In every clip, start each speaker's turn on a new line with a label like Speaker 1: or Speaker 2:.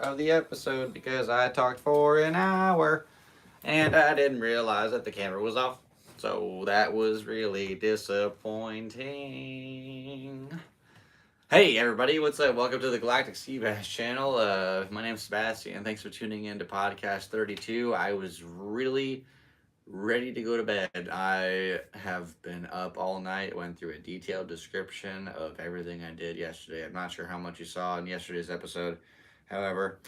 Speaker 1: of the episode because I talked for an hour and I didn't realize that the camera was off. So that was really disappointing. Hey everybody, what's up? Welcome to the Galactic Seabass channel. My name's Sebastian. Thanks for tuning in to podcast 32. I was really ready to go to bed. I have been up all night, went through a detailed description of everything I did yesterday. I'm not sure how much you saw in yesterday's episode. However,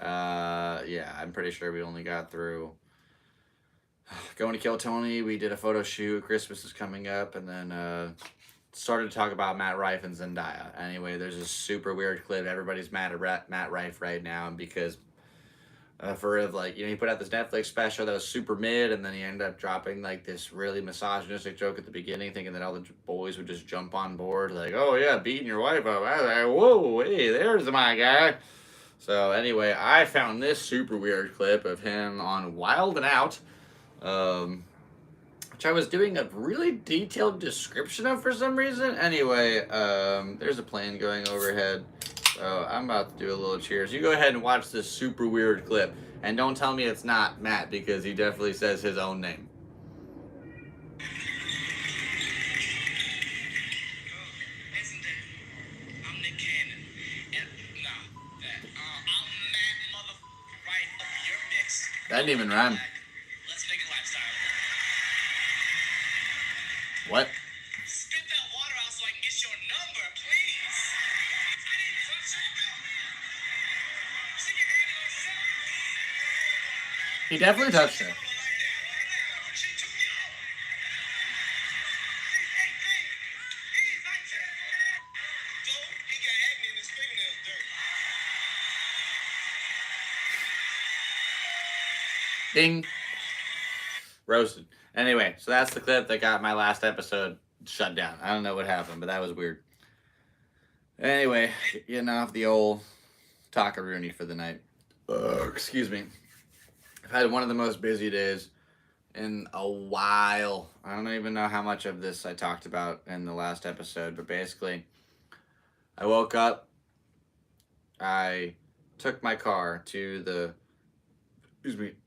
Speaker 1: yeah, I'm pretty sure we only got through going to kill Tony. We did a photo shoot. Christmas is coming up, and then started to talk about Matt Rife and Zendaya. Anyway, there's a super weird clip. Everybody's mad at Matt Rife right now because he put out this Netflix special that was super mid, and then he ended up dropping like this really misogynistic joke at the beginning, thinking that all the boys would just jump on board, like, "Oh yeah, beating your wife up." I was like, "Whoa, hey, there's my guy." So anyway, I found this super weird clip of him on Wild and Out, which I was doing a really detailed description of for some reason. Anyway, there's a plane going overhead. So I'm about to do a little cheers. You go ahead and watch this super weird clip. And don't tell me it's not Matt, because he definitely says his own name. That didn't even rhyme. Let's make it lifestyle. What? Spit that water out so I can get your number, please. I didn't touch it. Stick your hand on yourself. He definitely touched her. Ding. Roasted. Anyway, so that's the clip that got my last episode shut down. I don't know what happened, but that was weird. Anyway, getting off the old Takaroonie for the night. Excuse me. I've had one of the most busy days in a while. I don't even know how much of this I talked about in the last episode, but basically, I woke up, I took my car to the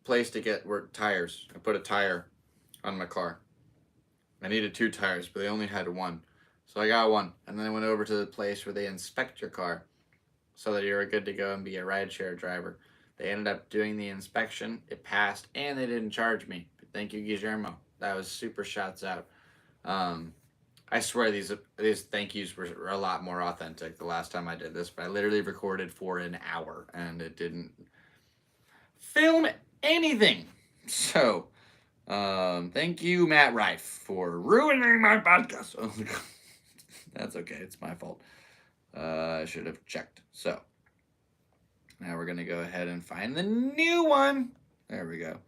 Speaker 1: place to get tires. I put a tire on my car. I needed 2 tires, but they only had 1. So I got 1. And then I went over to the place where they inspect your car so that you're good to go and be a rideshare driver. They ended up doing the inspection. It passed, and they didn't charge me. But thank you, Guillermo. That was super shots out. I swear these thank yous were a lot more authentic the last time I did this, but I literally recorded for an hour, and it didn't film anything. So, thank you, Matt Rife, for ruining my podcast. Oh my God. That's okay. It's my fault. I should have checked. So, now we're going to go ahead and find the new one. There we go.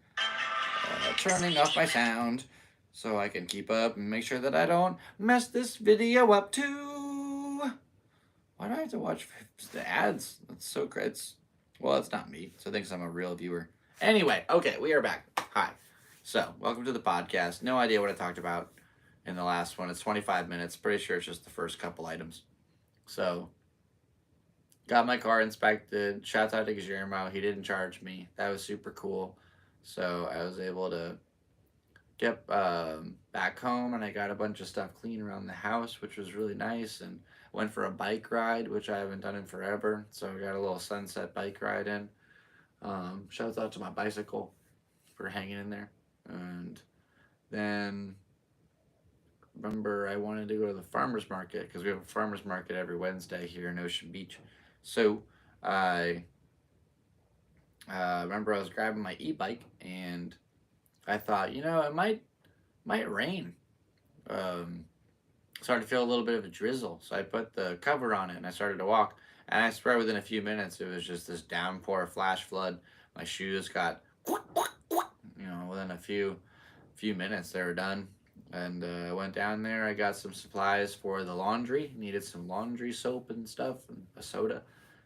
Speaker 1: Turning off my sound so I can keep up and make sure that I don't mess this video up too. Why do I have to watch the ads? That's so great. Well, it's not me, so it thinks I'm a real viewer. Anyway, okay, we are back. Hi. So, welcome to the podcast. No idea what I talked about in the last one. It's 25 minutes. Pretty sure it's just the first couple items. So, got my car inspected. Shouts out to Guillermo. He didn't charge me. That was super cool. So, I was able to get back home, and I got a bunch of stuff clean around the house, which was really nice. And went for a bike ride, which I haven't done in forever. So I got a little sunset bike ride in. Shouts out to my bicycle for hanging in there. And then, remember, I wanted to go to the farmer's market because we have a farmer's market every Wednesday here in Ocean Beach. So I remember I was grabbing my e-bike, and I thought, it might rain. Started to feel a little bit of a drizzle, so I put the cover on it and I started to walk, and I swear within a few minutes it was just this downpour, flash flood. My shoes got within a few minutes they were done. And I went down there. I got some supplies for the laundry. Needed some laundry soap and stuff, and a soda.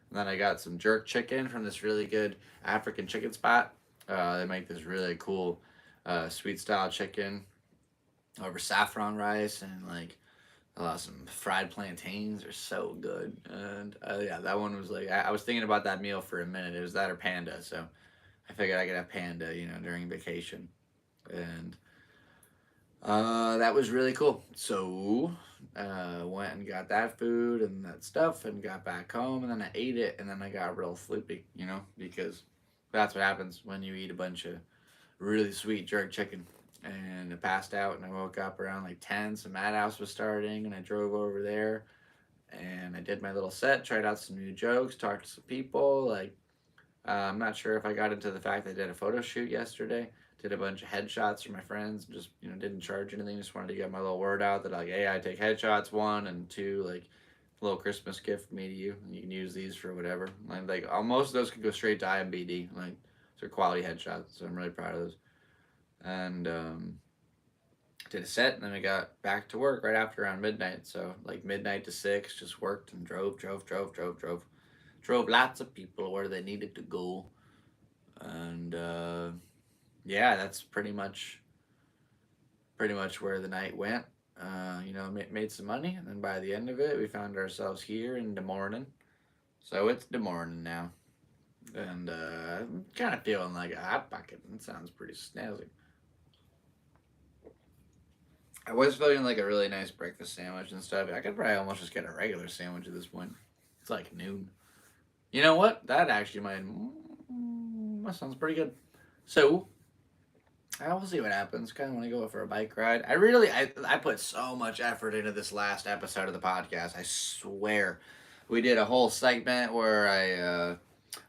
Speaker 1: And then I got some jerk chicken from this really good African chicken spot. They make this really cool sweet style chicken over saffron rice and Some fried plantains are so good, and yeah, that one was like I was thinking about that meal for a minute. It was that or panda, so I figured I could have panda, during vacation, and that was really cool. So went and got that food and that stuff, and got back home, and then I ate it, and then I got real sleepy, because that's what happens when you eat a bunch of really sweet jerk chicken. And I passed out, and I woke up around like 10. So Madhouse was starting, and I drove over there, and I did my little set, tried out some new jokes, talked to some people. Like, I'm not sure if I got into the fact that I did a photo shoot yesterday. Did a bunch of headshots for my friends. Just didn't charge anything. Just wanted to get my little word out that like, hey, I take headshots. One and two, like a little Christmas gift from me to you. You can use these for whatever. Like most of those could go straight to IMBD. Like they're quality headshots, so I'm really proud of those. And did a set, and then we got back to work right after around midnight. So like midnight to 6, just worked and drove lots of people where they needed to go. And yeah, that's pretty much where the night went. Made some money, and then by the end of it, we found ourselves here in the morning. So it's the morning now, and I'm kind of feeling like a hot pocket. It sounds pretty snazzy. I was feeling like a really nice breakfast sandwich and stuff. I could probably almost just get a regular sandwich at this point. It's like noon. You know what? That actually that sounds pretty good. So I will see what happens. Kind of want to go for a bike ride. I put so much effort into this last episode of the podcast. I swear, we did a whole segment where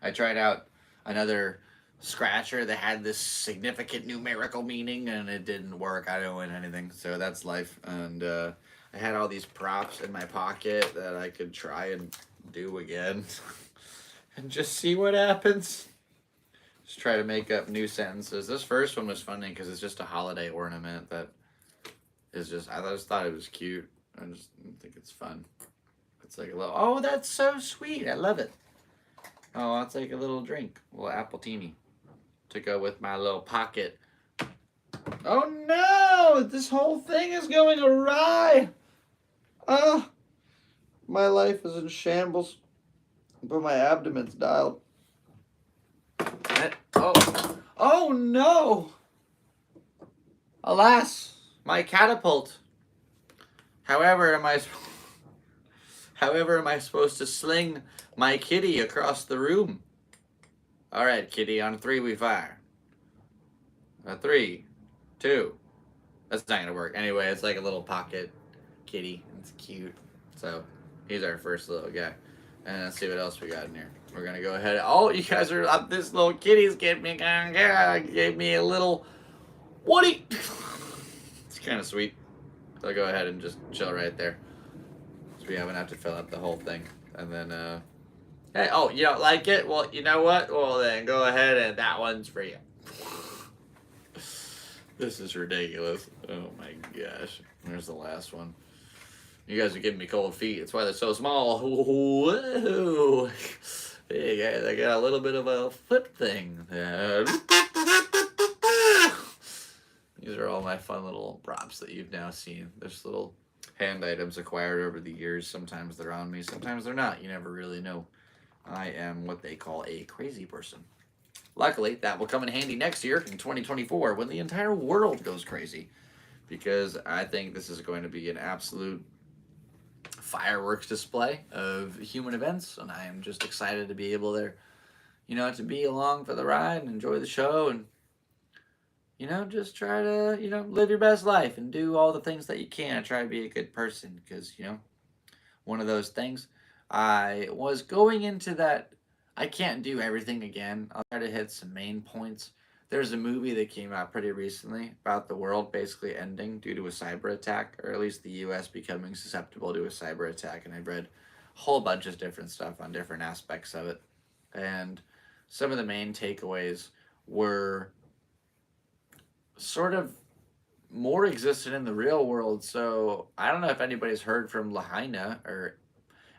Speaker 1: I tried out another scratcher that had this significant numerical meaning, and it didn't work. I didn't win anything, so that's life. And I had all these props in my pocket that I could try and do again, and just see what happens. Just try to make up new sentences. This first one was funny because it's just a holiday ornament that is just. I just thought it was cute. I just think it's fun. It's like a little. Oh, that's so sweet. I love it. Oh, I'll take a little drink, a little apple teeny, to go with my little pocket. Oh no! This whole thing is going awry. Ah, my life is in shambles, but my abdomen's dialed. Oh no! Alas, my catapult. However, am I supposed to sling my kitty across the room? All right, kitty. On 3, we fire. 3, 2. That's not gonna work. Anyway, it's like a little pocket kitty. It's cute. So he's our first little guy. And let's see what else we got in here. We're gonna go ahead. Oh, you guys are up. This little kitty's gave me a little Woody. It's kind of sweet. So I'll go ahead and just chill right there, so we haven't have to fill up the whole thing. And then, hey, oh, you don't like it? Well, you know what? Well, then go ahead and that one's for you. This is ridiculous. Oh my gosh. There's the last one. You guys are giving me cold feet. That's why they're so small. Whoa. Hey guys, I got a little bit of a foot thing. These are all my fun little props that you've now seen. There's little hand items acquired over the years. Sometimes they're on me, sometimes they're not. You never really know. I am what they call a crazy person. Luckily, that will come in handy next year in 2024 when the entire world goes crazy, because I think this is going to be an absolute fireworks display of human events, and I am just excited to be able to be along for the ride and enjoy the show, and just try to live your best life and do all the things that you can. Try to be a good person, because one of those things. I was going into that. I can't do everything again. I'll try to hit some main points. There's a movie that came out pretty recently about the world basically ending due to a cyber attack, or at least the U.S. becoming susceptible to a cyber attack. And I've read a whole bunch of different stuff on different aspects of it. And some of the main takeaways were sort of more existed in the real world. So I don't know if anybody's heard from Lahaina or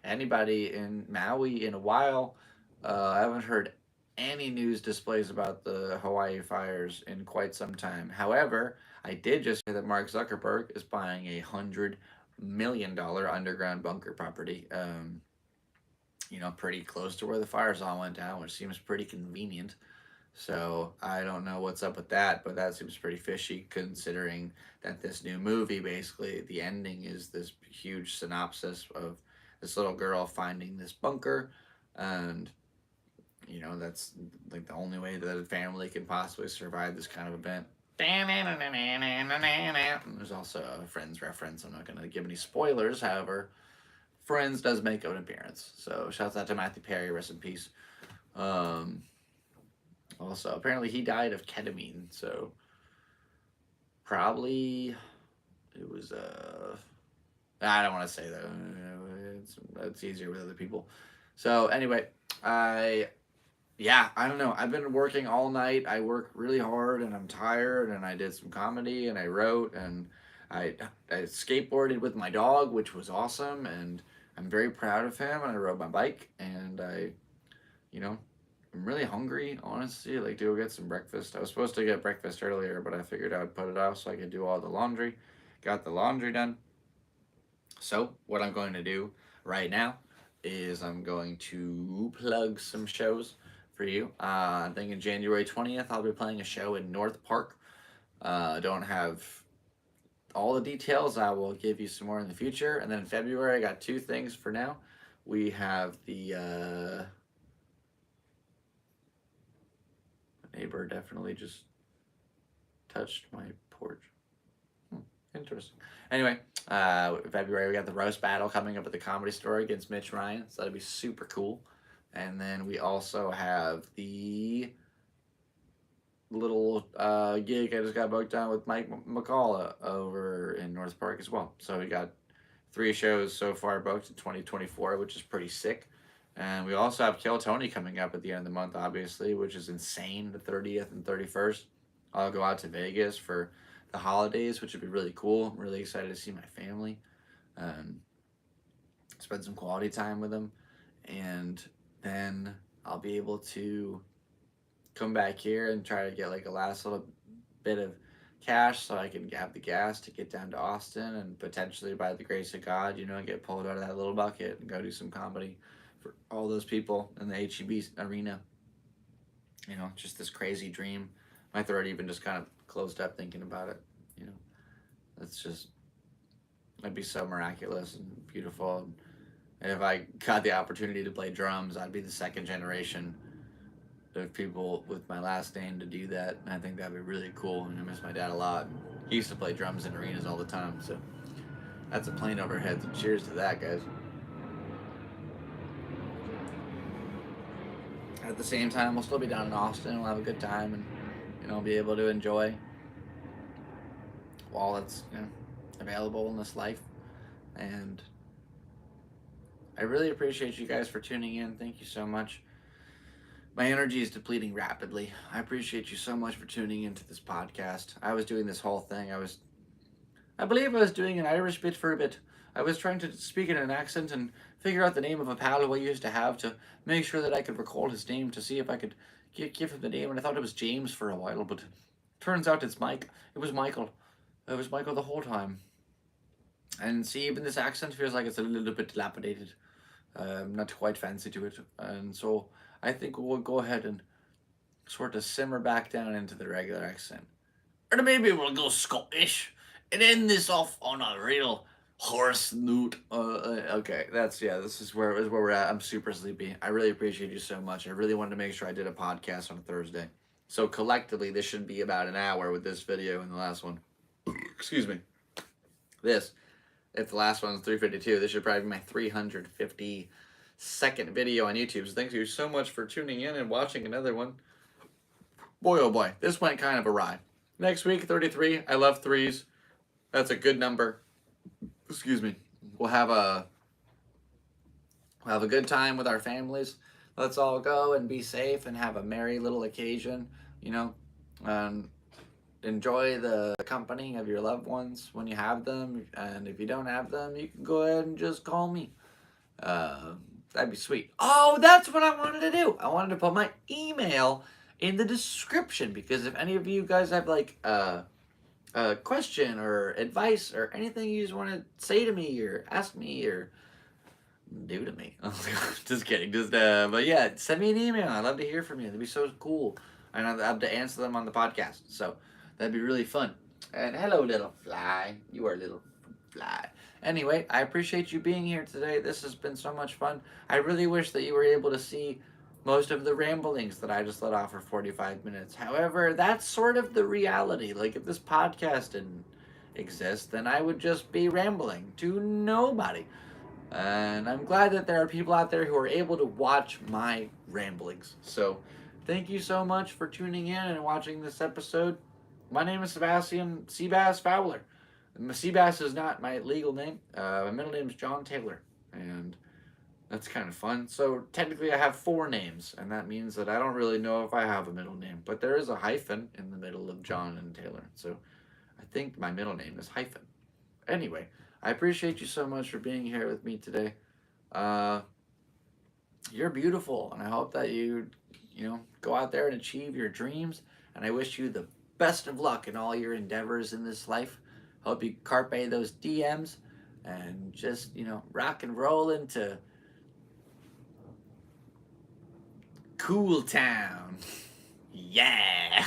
Speaker 1: anybody in Maui in a while. I haven't heard any news displays about the Hawaii fires in quite some time. However, I did just hear that Mark Zuckerberg is buying million underground bunker property. Pretty close to where the fires all went down, which seems pretty convenient. So I don't know what's up with that, but that seems pretty fishy considering that this new movie, basically, the ending is this huge synopsis of this little girl finding this bunker, and that's like the only way that a family can possibly survive this kind of event. And there's also a Friends reference. I'm not going to give any spoilers, however, Friends does make an appearance. So shouts out to Matthew Perry, rest in peace. Also, apparently he died of ketamine, so probably it was I don't want to say that. It's easier with other people. So anyway, I don't know. I've been working all night. I work really hard, and I'm tired. And I did some comedy, and I wrote, and I skateboarded with my dog, which was awesome. And I'm very proud of him. And I rode my bike, and I'm really hungry, honestly. Like, to go get some breakfast. I was supposed to get breakfast earlier, but I figured I would put it off so I could do all the laundry. Got the laundry done. So what I'm going to do right now is I'm going to plug some shows for you. I think in January 20th, I'll be playing a show in North Park. Don't have all the details. I will give you some more in the future. And then in February, I got 2 things for now. We have the neighbor definitely just touched my porch. Interesting. Anyway, February we got the roast battle coming up at the Comedy Store against Mitch Ryan, so that'll be super cool. And then we also have the little gig I just got booked on with Mike McCullough over in North Park as well. So we got 3 shows so far booked in 2024, which is pretty sick. And we also have Kill Tony coming up at the end of the month, obviously, which is insane, the 30th and 31st. I'll go out to Vegas for the holidays, which would be really cool. I'm really excited to see my family, spend some quality time with them, and then I'll be able to come back here and try to get like a last little bit of cash so I can have the gas to get down to Austin and potentially, by the grace of God, get pulled out of that little bucket and go do some comedy for all those people in the HEB arena. Just this crazy dream. My throat even just kind of closed up thinking about it. It'd be so miraculous and beautiful. And if I got the opportunity to play drums, I'd be the 2nd generation of people with my last name to do that. And I think that'd be really cool. And I miss my dad a lot. He used to play drums in arenas all the time. So that's a plane overhead. So cheers to that, guys. At the same time, we'll still be down in Austin. We'll have a good time and be able to enjoy while it's available in this life. And I really appreciate you guys for tuning in. Thank you so much. My energy is depleting rapidly. I appreciate you so much for tuning into this podcast. I was doing this whole thing. I believe I was doing an Irish bit for a bit. I was trying to speak in an accent and figure out the name of a pal who I used to have to make sure that I could recall his name to see if I could give him the name. And I thought it was James for a while, but turns out it's Mike. It was Michael. It was Michael the whole time. And see, even this accent feels like it's a little bit dilapidated. Not quite fancy to it. And so I think we'll go ahead and sort of simmer back down into the regular accent. Or maybe we'll go Scottish and end this off on a real horse note. Okay, this is where we're at. I'm super sleepy. I really appreciate you so much. I really wanted to make sure I did a podcast on a Thursday. So collectively, this should be about an hour with this video and the last one. Excuse me. If the last one's 352, this should probably be my 352nd video on YouTube. So thank you so much for tuning in and watching another one. Boy, oh boy, this went kind of awry. Next week, 33. I love 3s. That's a good number. Excuse me. We'll have a good time with our families. Let's all go and be safe and have a merry little occasion, enjoy the company of your loved ones when you have them, and if you don't have them, you can go ahead and just call me. That'd be sweet. Oh, that's what I wanted to do. I wanted to put my email in the description, because if any of you guys have like a a question or advice or anything you just want to say to me or ask me or do to me. Just kidding. But yeah, send me an email. I'd love to hear from you. That'd be so cool. And I'd love to answer them on the podcast. So that'd be really fun. And hello, little fly. You are a little fly. Anyway, I appreciate you being here today. This has been so much fun. I really wish that you were able to see most of the ramblings that I just let off for 45 minutes. However, that's sort of the reality. Like, if this podcast didn't exist, then I would just be rambling to nobody. And I'm glad that there are people out there who are able to watch my ramblings. So, thank you so much for tuning in and watching this episode. My name is Sebastian Seabass Fowler. Seabass is not my legal name. My middle name is John Taylor. And that's kind of fun. So, technically, I have 4 names. And that means that I don't really know if I have a middle name. But there is a hyphen in the middle of John and Taylor. So, I think my middle name is hyphen. Anyway, I appreciate you so much for being here with me today. You're beautiful, and I hope that you go out there and achieve your dreams. And I wish you the best of luck in all your endeavors in this life. Hope you carpe those DMs and just, rock and roll into Cool Town. Yeah.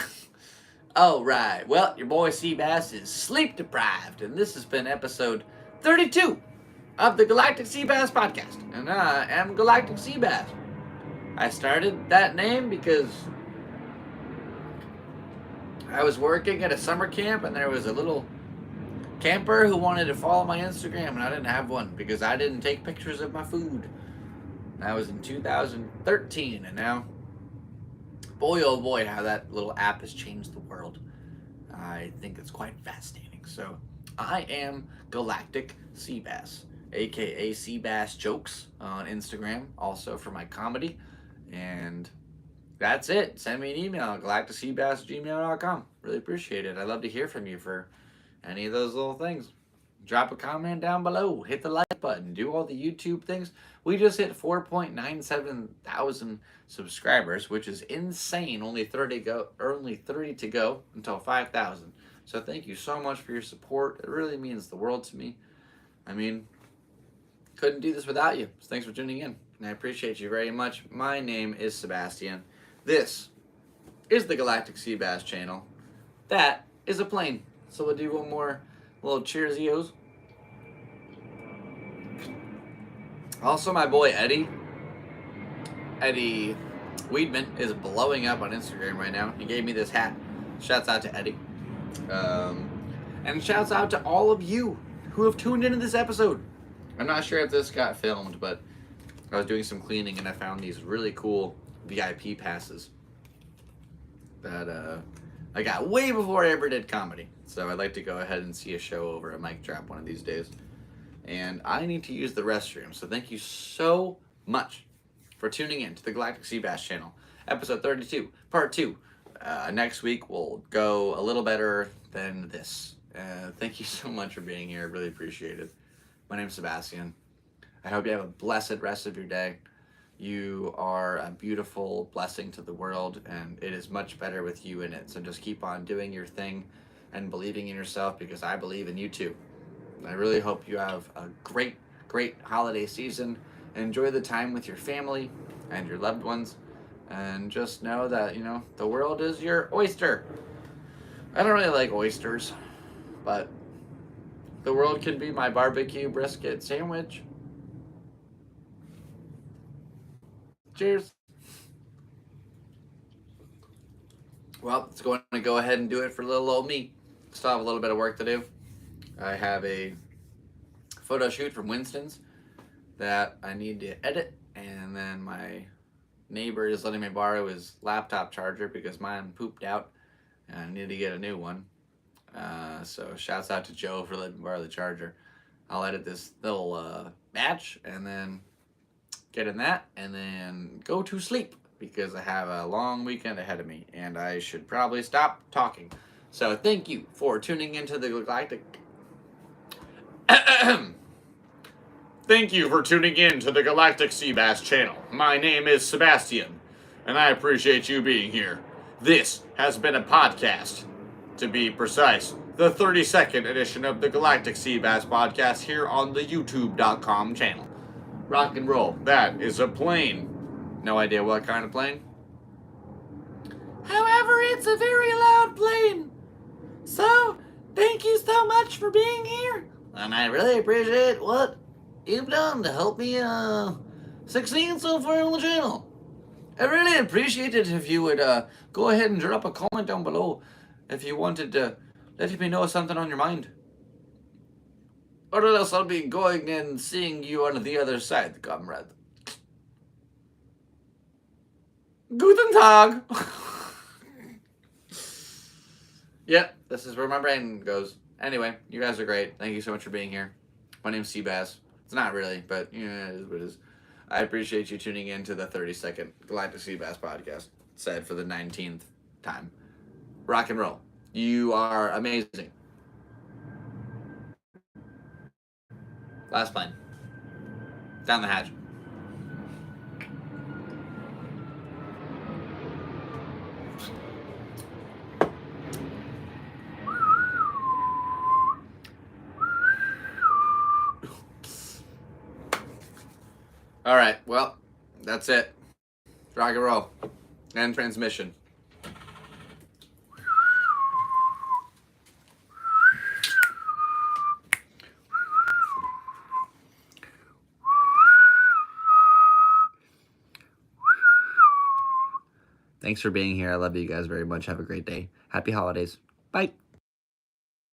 Speaker 1: All right. Well, your boy Seabass is sleep deprived, and this has been episode 32 of the Galactic Seabass podcast. And I am Galactic Seabass. I started that name because I was working at a summer camp, and there was a little camper who wanted to follow my Instagram, and I didn't have one because I didn't take pictures of my food. That was in 2013, and now, boy oh boy, how that little app has changed the world. I think it's quite fascinating. So, I am Galactic Seabass, aka Seabass Jokes on Instagram, also for my comedy. And that's it. Send me an email at galacticseabass@gmail.com. Really appreciate it. I'd love to hear from you for any of those little things. Drop a comment down below. Hit the like button. Do all the YouTube things. We just hit 4.97 thousand subscribers, which is insane. Only 30 to go until 5,000. So thank you so much for your support. It really means the world to me. I mean, couldn't do this without you. So thanks for tuning in. And I appreciate you very much. My name is Sebastian. This is the Galactic Seabass channel. That is a plane. So we'll do one more little cheersios. Also, my boy Eddie Weedman is blowing up on Instagram right now. He gave me this hat. Shouts out to Eddie. And shouts out to all of you who have tuned into this episode. I'm not sure if this got filmed, but I was doing some cleaning and I found these really cool VIP passes that I got way before I ever did comedy. So I'd like to go ahead and see a show over at Mic Drop one of these days. And I need to use the restroom. So thank you so much for tuning in to the Galactic Seabass channel. Episode 32, part 2. Next week will go a little better than this. Thank you so much for being here. I really appreciate it. My name's Sebastian. I hope you have a blessed rest of your day. You are a beautiful blessing to the world, and it is much better with you in it. So just keep on doing your thing and believing in yourself, because I believe in you too. I really hope you have a great, great holiday season. Enjoy the time with your family and your loved ones. And just know that, the world is your oyster. I don't really like oysters, but the world can be my barbecue brisket sandwich. Cheers. Well, it's going to go ahead and do it for little old me. Still have a little bit of work to do. I have a photo shoot from Winston's that I need to edit, and then my neighbor is letting me borrow his laptop charger because mine pooped out and I need to get a new one. So shouts out to Joe for letting me borrow the charger. I'll edit this little batch and then get in that and then go to sleep because I have a long weekend ahead of me and I should probably stop talking. So thank you for tuning into the Galactic... Thank you for tuning in to the Galactic Seabass channel. My name is Sebastian, and I appreciate you being here. This has been a podcast, to be precise. the 32nd edition of the Galactic Seabass podcast here on the YouTube.com channel. Rock and roll. That is a plane. No idea what kind of plane. However, it's a very loud plane. So, thank you so much for being here. And I really appreciate what you've done to help me succeed so far on the channel. I really appreciate it if you would go ahead and drop a comment down below if you wanted to let me know something on your mind. Or else I'll be going and seeing you on the other side, comrade. Guten Tag! Yep, this is where my brain goes. Anyway, you guys are great. Thank you so much for being here. My name's Seabass. It's not really, but yeah, it is what it is. I appreciate you tuning in to the 32nd Galactic Seabass podcast, said for the 19th time. Rock and roll. You are amazing. Last plane. Down the hatch. All right, well, that's it. Rock and roll. And transmission. Thanks for being here. I love you guys very much. Have a great day. Happy holidays. Bye.